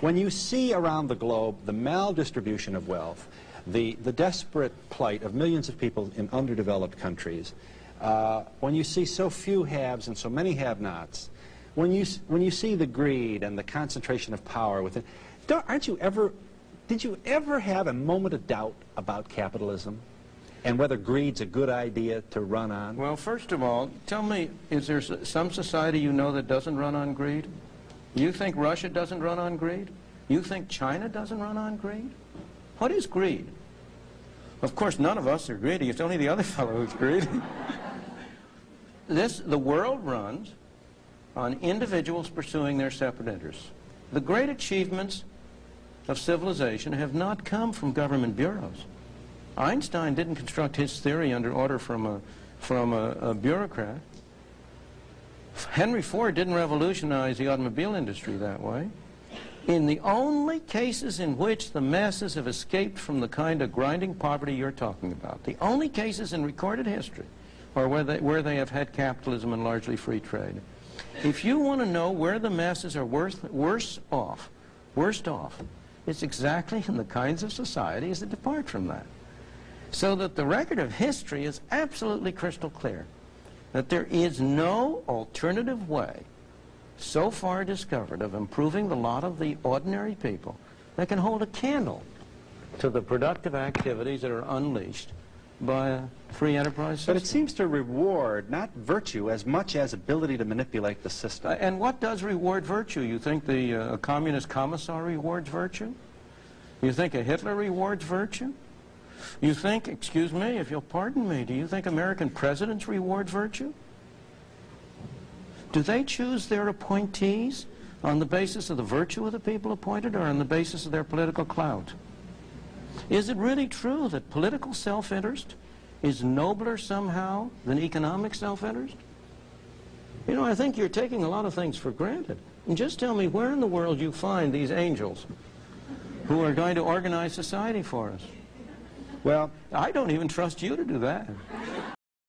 When you see around the globe the maldistribution of wealth, the desperate plight of millions of people in underdeveloped countries, when you see so few haves and so many have-nots, when you see the greed and the concentration of power within, did you ever have a moment of doubt about capitalism and whether greed's a good idea to run on? Well, first of all, tell me, is there some society you know that doesn't run on greed? You think Russia doesn't run on greed? You think China doesn't run on greed? What is greed? Of course, none of us are greedy. It's only the other fellow who's greedy. The world runs on individuals pursuing their separate interests. The great achievements of civilization have not come from government bureaus. Einstein didn't construct his theory under order from a bureaucrat. Henry Ford didn't revolutionize the automobile industry that way. In the only cases in which the masses have escaped from the kind of grinding poverty you're talking about, the only cases in recorded history are where they have had capitalism and largely free trade. If you want to know where the masses are worst off, it's exactly in the kinds of societies that depart from that. So that the record of history is absolutely crystal clear, that there is no alternative way so far discovered of improving the lot of the ordinary people that can hold a candle to the productive activities that are unleashed by a free enterprise system. But it seems to reward not virtue as much as ability to manipulate the system. And what does reward virtue? You think a communist commissar rewards virtue? You think a Hitler rewards virtue? You think, excuse me, if you'll pardon me, do you think American presidents reward virtue? Do they choose their appointees on the basis of the virtue of the people appointed or on the basis of their political clout? Is it really true that political self-interest is nobler somehow than economic self-interest? You know, I think you're taking a lot of things for granted. And just tell me where in the world you find these angels who are going to organize society for us. Well, I don't even trust you to do that.